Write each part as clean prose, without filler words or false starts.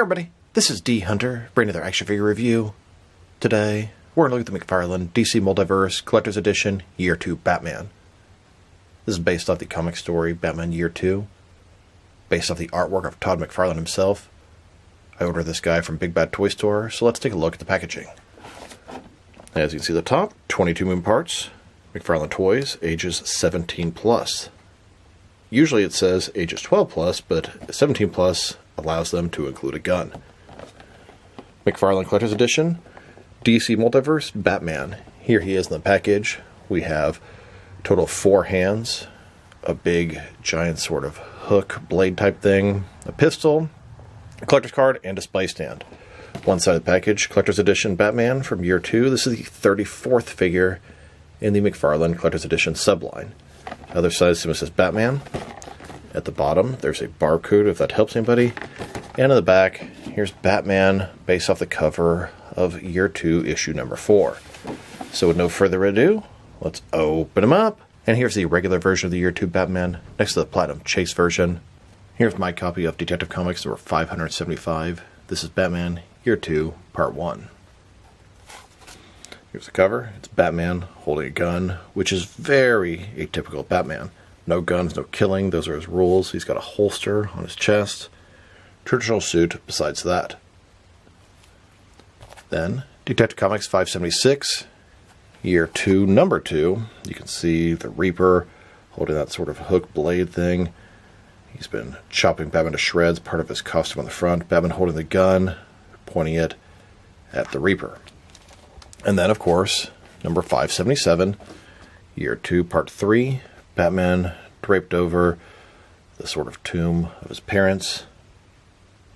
everybody, this is D Hunter, bringing another action figure review. Today, we're going to look at the McFarlane DC Multiverse Collector's Edition Year 2 Batman. This is based off the comic story Batman Year 2, based off the artwork of Todd McFarlane himself. I ordered this guy from Big Bad Toy Store, so let's take a look at the packaging. As you can see at the top, 22 moving parts, McFarlane Toys, ages 17 plus. Usually it says ages 12 plus, but 17 plus allows them to include a gun. McFarlane Collector's Edition, DC Multiverse Batman. Here he is in the package. We have a total of 4 hands, a big giant sort of hook blade type thing, a pistol, a collector's card, and a display stand. One side of the package, Collector's Edition Batman from Year 2. This is the 34th figure in the McFarlane Collector's Edition subline. Other side simply says Batman. At the bottom, there's a barcode if that helps anybody. And in the back, here's Batman based off the cover of Year 2, issue number 4. So with no further ado, let's open him up. And here's the regular version of the Year 2 Batman next to the Platinum Chase version. Here's my copy of Detective Comics number 575. This is Batman Year 2, Part 1. Here's the cover. It's Batman holding a gun, which is very atypical Batman. No guns, no killing. Those are his rules. He's got a holster on his chest. Traditional suit besides that. Then, Detective Comics 576, Year 2, Number 2. You can see the Reaper holding that sort of hook blade thing. He's been chopping Batman to shreds, part of his costume on the front. Batman holding the gun, pointing it at the Reaper. And then, of course, number 577, Year 2, Part 3, Batman draped over the sort of tomb of his parents,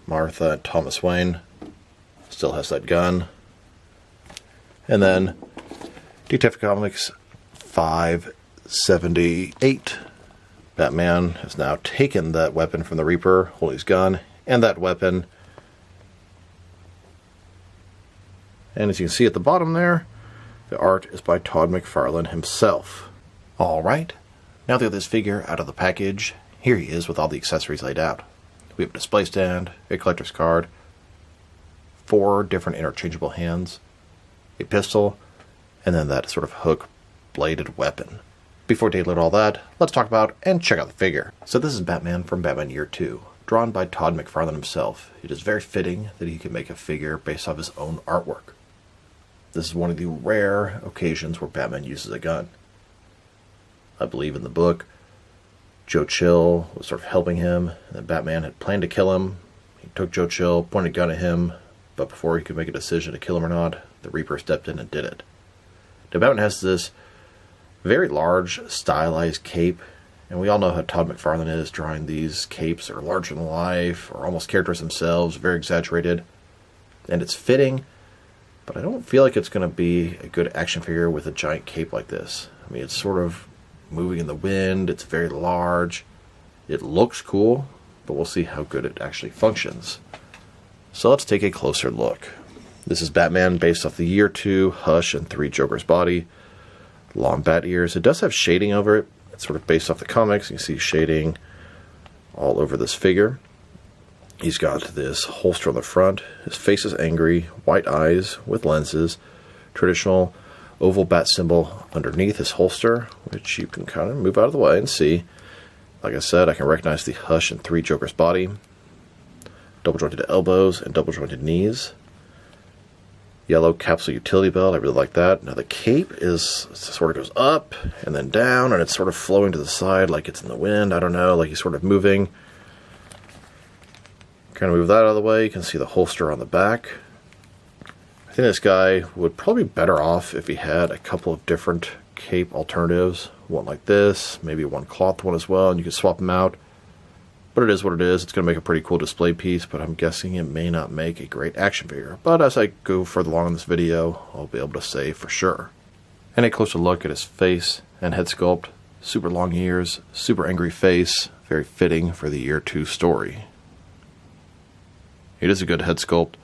Martha and Thomas Wayne. Still has that gun. And then, Detective Comics 578, Batman has now taken that weapon from the Reaper, holding his gun, and that weapon. And as you can see at the bottom there, the art is by Todd McFarlane himself. Alright, now that we have this figure out of the package, here he is with all the accessories laid out. We have a display stand, a collector's card, 4 different interchangeable hands, a pistol, and then that sort of hook-bladed weapon. Before we take a look at all that, let's talk about and check out the figure. So this is Batman from Batman Year 2, drawn by Todd McFarlane himself. It is very fitting that he can make a figure based off his own artwork. This is one of the rare occasions where Batman uses a gun. I believe in the book, Joe Chill was sort of helping him, and then Batman had planned to kill him. He took Joe Chill, pointed a gun at him, but before he could make a decision to kill him or not, the Reaper stepped in and did it. Now Batman has this very large, stylized cape, and we all know how Todd McFarlane is drawing these capes that are larger than life, or almost characters themselves, very exaggerated. And it's fitting, but I don't feel like it's going to be a good action figure with a giant cape like this. I mean, it's sort of moving in the wind, it's very large, it looks cool, but we'll see how good it actually functions. So let's take a closer look. This is Batman based off the Year 2, Hush, and 3 Joker's body. Long bat ears. It does have shading over it. It's sort of based off the comics. You can see shading all over this figure. He's got this holster on the front. His face is angry, white eyes with lenses, traditional oval bat symbol underneath his holster, which you can kind of move out of the way and see. Like I said, I can recognize the Hush and 3 Joker's body. Double jointed elbows and double jointed knees. Yellow capsule utility belt, I really like that. Now the cape is sort of goes up and then down, and it's sort of flowing to the side like it's in the wind. I don't know, like he's sort of moving. Kind of move that out of the way. You can see the holster on the back. I think this guy would probably be better off if he had a couple of different cape alternatives. One like this, maybe one cloth one as well, and you can swap them out. But it is what it is. It's going to make a pretty cool display piece, but I'm guessing it may not make a great action figure. But as I go further along in this video, I'll be able to say for sure. And a closer look at his face and head sculpt. Super long ears, super angry face, very fitting for the Year 2 story. It is a good head sculpt.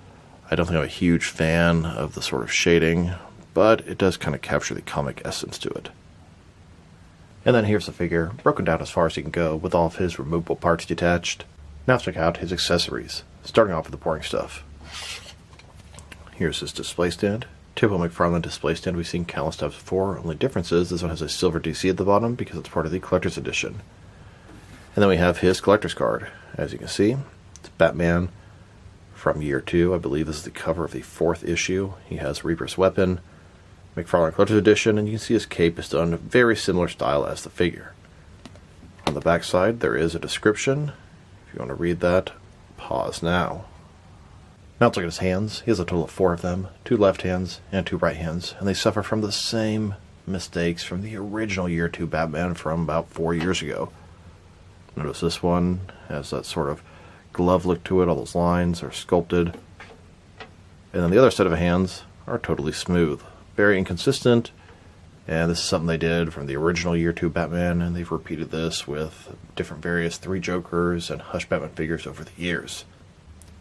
I don't think I'm a huge fan of the sort of shading, but it does kind of capture the comic essence to it. And then here's the figure, broken down as far as he can go, with all of his removable parts detached. Now let's check out his accessories. Starting off with the boring stuff. Here's his display stand. Typical McFarlane display stand we've seen countless times before. Only difference is this one has a silver DC at the bottom because it's part of the collector's edition. And then we have his collector's card. As you can see, it's Batman from year 2. I believe this is the cover of the 4th issue. He has Reaper's weapon, McFarlane collector's edition, and you can see his cape is done in a very similar style as the figure. On the back side, there is a description. If you want to read that, pause now. Now let's look at his hands. He has a total of 4 of them, 2 left hands and 2 right hands, and they suffer from the same mistakes from the original year 2 Batman from about 4 years ago. Notice this one has that sort of glove look to it, all those lines are sculpted. And then the other set of hands are totally smooth. Very inconsistent, and this is something they did from the original year 2 Batman, and they've repeated this with different various 3 Jokers and Hush Batman figures over the years.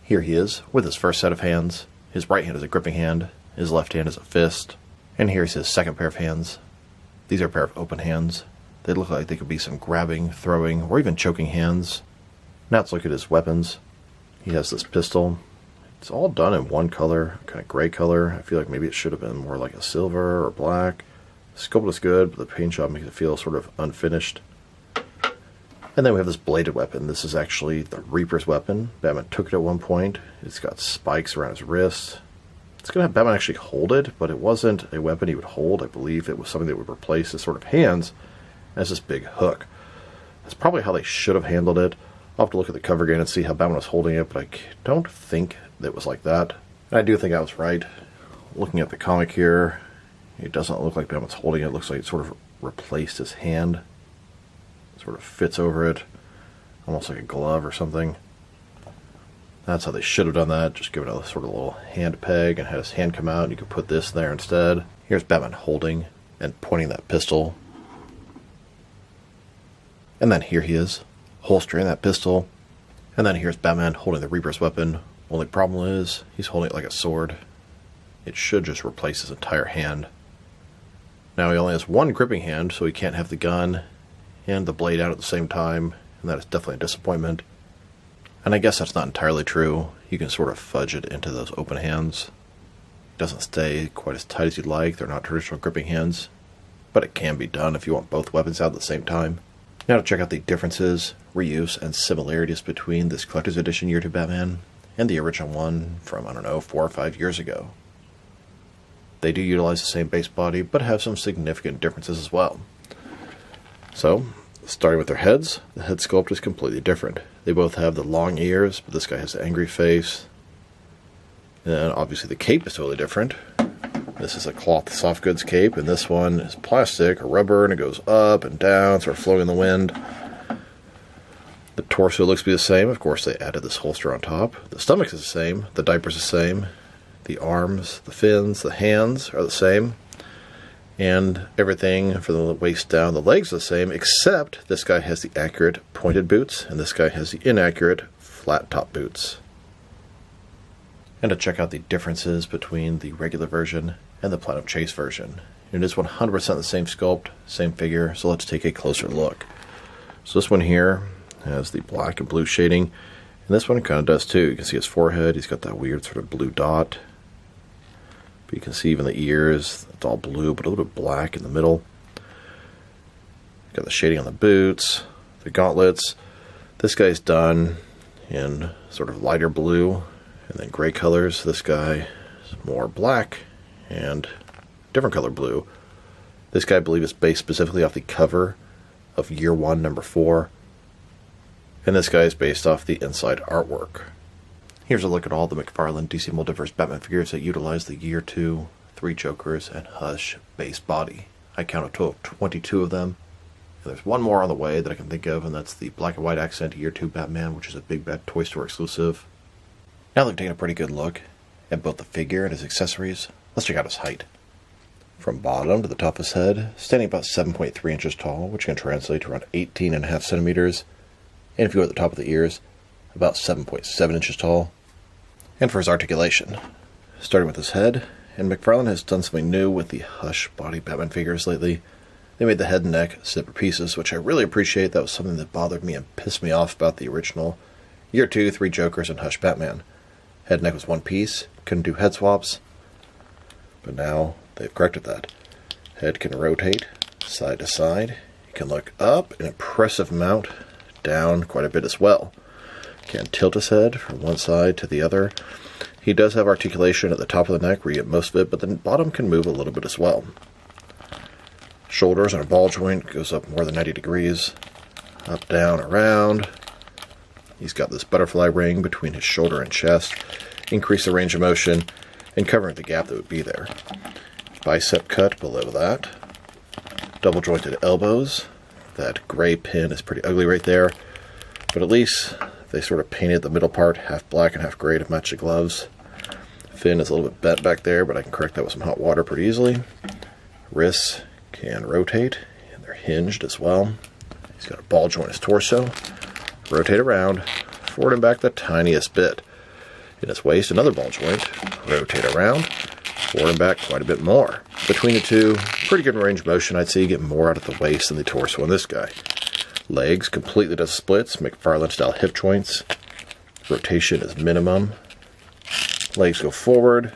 Here he is with his first set of hands. His right hand is a gripping hand, his left hand is a fist, and here's his second pair of hands. These are a pair of open hands. They look like they could be some grabbing, throwing, or even choking hands. Now let's look at his weapons. He has this pistol. It's all done in one color, kind of gray color. I feel like maybe it should have been more like a silver or black. The sculpt is good, but the paint job makes it feel sort of unfinished. And then we have this bladed weapon. This is actually the Reaper's weapon. Batman took it at one point. It's got spikes around his wrist. It's going to have Batman actually hold it, but it wasn't a weapon he would hold. I believe it was something that would replace his sort of hands as this big hook. That's probably how they should have handled it. I'll have to look at the cover again and see how Batman was holding it, but I don't think it was like that. And I do think I was right. Looking at the comic here, it doesn't look like Batman's holding it. It looks like it sort of replaced his hand. Sort of fits over it, almost like a glove or something. That's how they should have done that, just give it a sort of little hand peg and had his hand come out, and you could put this there instead. Here's Batman holding and pointing that pistol. And then here he is, holstering that pistol. And then here's Batman holding the Reaper's weapon. Only problem is, he's holding it like a sword. It should just replace his entire hand. Now he only has one gripping hand, so he can't have the gun and the blade out at the same time, and that is definitely a disappointment. And I guess that's not entirely true. You can sort of fudge it into those open hands. It doesn't stay quite as tight as you'd like. They're not traditional gripping hands, but it can be done if you want both weapons out at the same time. Now to check out the differences, reuse, and similarities between this Collector's Edition Year 2 Batman and the original one from, 4 or 5 years ago. They do utilize the same base body, but have some significant differences as well. So, starting with their heads, the head sculpt is completely different. They both have the long ears, but this guy has an angry face. And obviously the cape is totally different. This is a cloth soft goods cape, and this one is plastic or rubber, and it goes up and down, sort of flowing in the wind. The torso looks to be the same. Of course, they added this holster on top. The stomach is the same. The diaper's the same. The arms, the fins, the hands are the same. And everything from the waist down, the legs are the same, except this guy has the accurate pointed boots, and this guy has the inaccurate flat top boots. And to check out the differences between the regular version and the Platinum Chase version. It is 100% the same sculpt, same figure, so let's take a closer look. So this one here has the black and blue shading, and this one kind of does too. You can see his forehead, he's got that weird sort of blue dot. But you can see even the ears, it's all blue, but a little bit black in the middle. Got the shading on the boots, the gauntlets. This guy's done in sort of lighter blue and then gray colors. This guy is more black and different color blue. This guy, I believe, is based specifically off the cover of Year 1, number 4. And this guy is based off the inside artwork. Here's a look at all the McFarlane DC Multiverse Batman figures that utilize the Year 2, 3 Jokers, and Hush base body. I count a total of 22 of them. And there's one more on the way that I can think of, and that's the black and white accent Year 2 Batman, which is a Big Bad Toy Store exclusive. Now that we've taken a pretty good look at both the figure and his accessories, let's check out his height. From bottom to the top of his head, standing about 7.3 inches tall, which can translate to around 18.5 centimeters. And if you go at the top of the ears, about 7.7 inches tall. And for his articulation, starting with his head, and McFarlane has done something new with the Hush body Batman figures lately. They made the head and neck separate pieces, which I really appreciate. That was something that bothered me and pissed me off about the original Year 2, 3 Jokers and Hush Batman. Head and neck was one piece, couldn't do head swaps, but now they've corrected that. Head can rotate side to side. You can look up, an impressive amount, down quite a bit as well. Can tilt his head from one side to the other. He does have articulation at the top of the neck where you get most of it, but the bottom can move a little bit as well. Shoulders and a ball joint goes up more than 90 degrees. Up, down, around. He's got this butterfly ring between his shoulder and chest. Increase the range of motion and covering the gap that would be there. Bicep cut below that. Double jointed elbows. That gray pin is pretty ugly right there, but at least they sort of painted the middle part half black and half gray to match the gloves. Fin is a little bit bent back there, but I can correct that with some hot water pretty easily. Wrists can rotate, and they're hinged as well. He's got a ball joint in his torso. Rotate around, forward and back the tiniest bit. In his waist, another ball joint. Rotate around, forward and back quite a bit more. Between the two, pretty good range of motion. I'd say you get more out of the waist than the torso on this guy. Legs completely does splits, McFarlane style hip joints. Rotation is minimum. Legs go forward.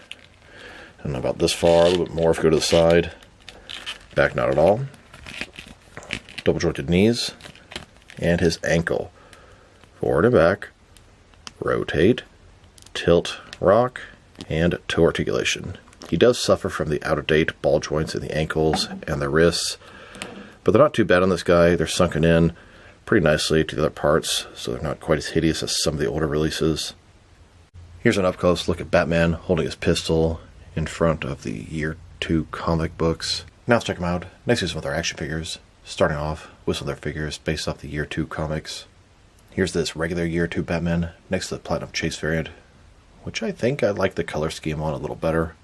I don't know about this far, a little bit more if you go to the side. Back not at all. Double jointed knees. And his ankle. Forward and back. Rotate. Tilt, rock, and toe articulation. He does suffer from the out-of-date ball joints in the ankles and the wrists, but they're not too bad on this guy. They're sunken in pretty nicely to the other parts, so they're not quite as hideous as some of the older releases. Here's an up-close look at Batman holding his pistol in front of the Year 2 comic books. Now let's check them out. Next is some of their action figures, starting off with some of their figures based off the Year 2 comics. Here's this regular Year 2 Batman next to the Platinum Chase variant, which I think I like the color scheme on a little better.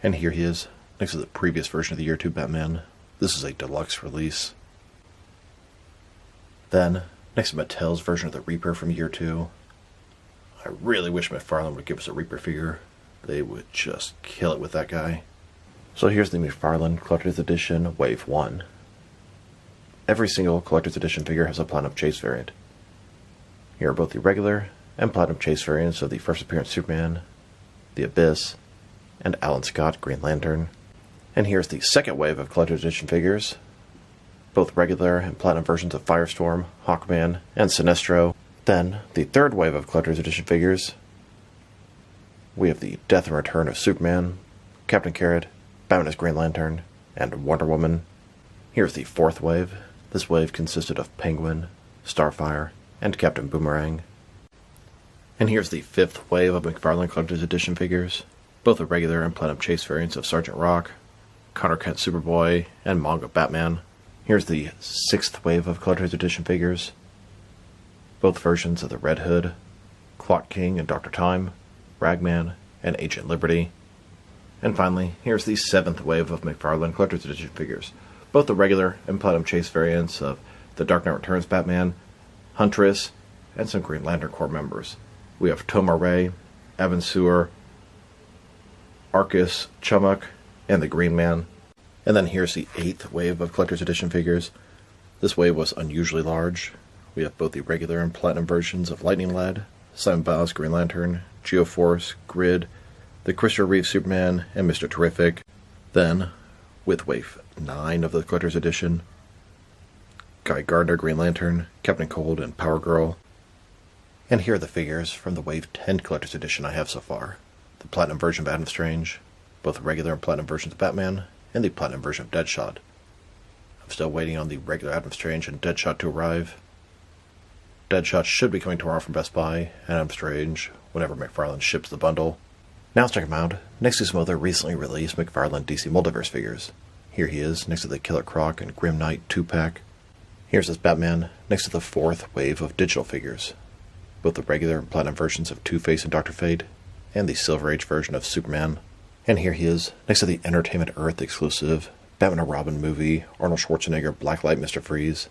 And here he is, next to the previous version of the Year 2 Batman. This is a deluxe release. Then, next to Mattel's version of the Reaper from Year 2. I really wish McFarlane would give us a Reaper figure. They would just kill it with that guy. So here's the McFarlane Collector's Edition Wave 1. Every single Collector's Edition figure has a Platinum Chase variant. Here are both the regular and Platinum Chase variants of the first appearance Superman, the Abyss, and Alan Scott Green Lantern. And here's the second wave of Collector's Edition figures, both regular and Platinum versions of Firestorm, Hawkman, and Sinestro. Then, the third wave of Collector's Edition figures, we have the Death and Return of Superman, Captain Carrot, Batman as Green Lantern, and Wonder Woman. Here's the fourth wave. This wave consisted of Penguin, Starfire, and Captain Boomerang. And here's the fifth wave of McFarlane Collector's Edition figures, both the regular and Platinum Chase variants of Sergeant Rock, Connor Kent Superboy, and Manga Batman. Here's the sixth wave of Collector's Edition figures, both versions of the Red Hood, Clock King and Dr. Time, Ragman, and Agent Liberty. And finally, here's the seventh wave of McFarlane Collector's Edition figures, both the regular and Platinum Chase variants of the Dark Knight Returns Batman, Huntress, and some Green Lantern Corps members. We have Tomar Ray, Evan Sewer, Arcus, Chumuk, and the Green Man. And then here's the eighth wave of Collector's Edition figures. This wave was unusually large. We have both the regular and Platinum versions of Lightning Lad, Simon Bowes Green Lantern, Geoforce, Grid, the Christopher Reeve Superman, and Mr. Terrific. Then, with Wave 9 of the Collector's Edition, Guy Gardner Green Lantern, Captain Cold, and Power Girl. And here are the figures from the Wave 10 Collector's Edition I have so far. The Platinum version of Adam Strange, both the regular and Platinum versions of Batman, and the Platinum version of Deadshot. I'm still waiting on the regular Adam Strange and Deadshot to arrive. Deadshot should be coming tomorrow from Best Buy, and Adam Strange whenever McFarlane ships the bundle. Now let's check him out, next to some other recently released McFarlane DC Multiverse figures. Here he is, next to the Killer Croc and Grim Knight 2-pack. Here's his Batman, next to the fourth wave of digital figures, both the regular and Platinum versions of Two-Face and Dr. Fate, and the Silver Age version of Superman. And here he is, next to the Entertainment Earth exclusive Batman and Robin movie, Arnold Schwarzenegger Blacklight Mr. Freeze,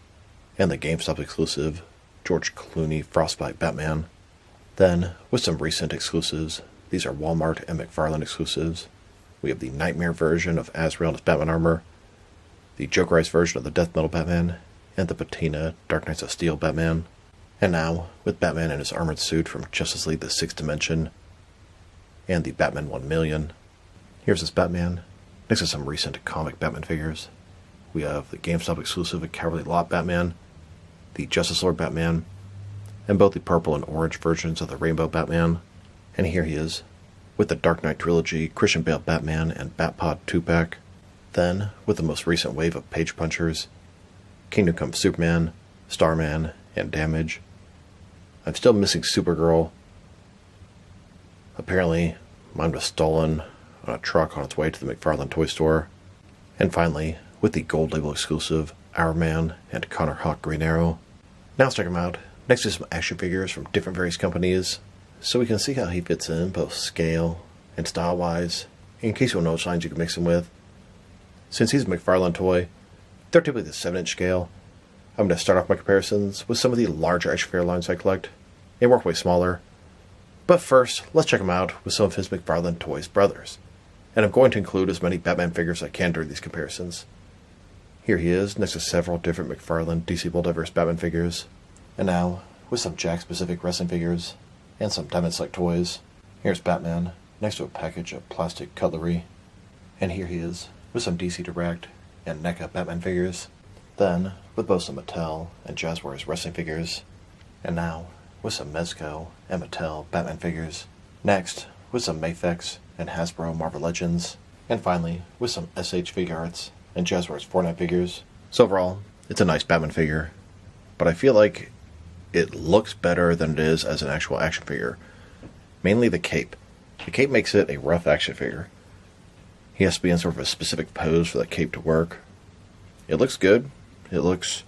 and the GameStop exclusive George Clooney Frostbite Batman. Then, with some recent exclusives, these are Walmart and McFarlane exclusives. We have the Nightmare version of Azrael in his Batman armor, the Jokerized version of the Death Metal Batman, and the Patina Dark Knights of Steel Batman. And now, with Batman in his armored suit from Justice League the Sixth Dimension, and the Batman 1,000,000, here's this Batman, next to some recent comic Batman figures. We have the GameStop exclusive Cowardly Lot Batman, the Justice Lord Batman, and both the purple and orange versions of the Rainbow Batman. And here he is, with the Dark Knight Trilogy, Christian Bale Batman, and Batpod 2-pack. Then, with the most recent wave of Page Punchers, Kingdom Come Superman, Starman, and Damage. I'm still missing Supergirl. Apparently, mine was stolen on a truck on its way to the McFarlane toy store. And finally, with the Gold Label exclusive, Our Man and Connor Hawk Green Arrow. Now let's check him out, next to some action figures from different various companies, so we can see how he fits in, both scale and style-wise, in case you want to know which lines you can mix him with. Since he's a McFarlane toy, they're typically the 7-inch scale. I'm going to start off my comparisons with some of the larger action figure lines I collect, and work way smaller. But first, let's check him out with some of his McFarlane Toys brothers. And I'm going to include as many Batman figures as I can during these comparisons. Here he is, next to several different McFarlane DC Multiverse Batman figures. And now, with some Jack-specific wrestling figures, and some Diamond Select toys, here's Batman, next to a package of plastic cutlery. And here he is, with some DC Direct and NECA Batman figures. Then, with both some Mattel and Jazzwares wrestling figures. And now, with some Mezco and Mattel Batman figures. Next, with some Mafex and Hasbro Marvel Legends. And finally, with some SH Figuarts and Jazzwares Fortnite figures. So overall, it's a nice Batman figure, but I feel like it looks better than it is as an actual action figure. Mainly the cape. The cape makes it a rough action figure. He has to be in sort of a specific pose for the cape to work. It looks good. It looks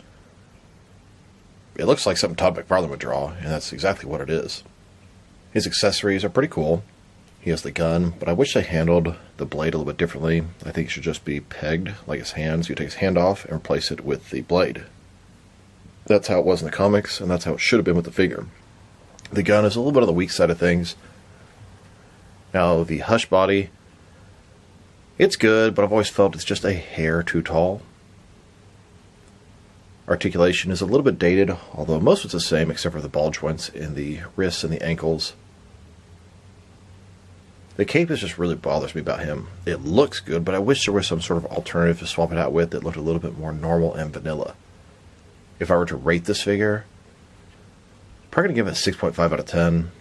like something Todd McFarlane would draw, and that's exactly what it is. His accessories are pretty cool. He has the gun, but I wish they handled the blade a little bit differently. I think it should just be pegged like his hand, so you take his hand off and replace it with the blade. That's how it was in the comics, and that's how it should have been with the figure. The gun is a little bit on the weak side of things. Now, the Hush body, it's good, but I've always felt it's just a hair too tall. Articulation is a little bit dated, although most of it's the same except for the ball joints in the wrists and the ankles. The cape is just really bothers me about him. It looks good, but I wish there was some sort of alternative to swap it out with that looked a little bit more normal and vanilla. If I were to rate this figure, I'm probably going to give it a 6.5 out of 10.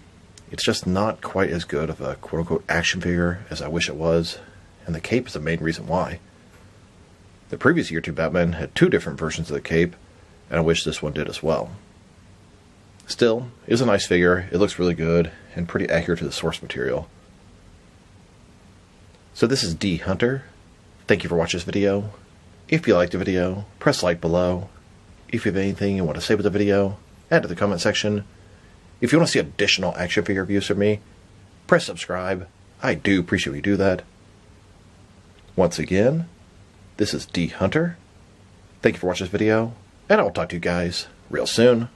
It's just not quite as good of a quote-unquote action figure as I wish it was, and the cape is the main reason why. The previous Year 2 Batman had 2 different versions of the cape, and I wish this one did as well. Still, it is a nice figure, it looks really good, and pretty accurate to the source material. So this is D Hunter. Thank you for watching this video. If you liked the video, press like below. If you have anything you want to say about the video, add to the comment section. If you want to see additional action figure reviews from me, press subscribe. I do appreciate when you do that. Once again, this is D Hunter. Thank you for watching this video, and I will talk to you guys real soon.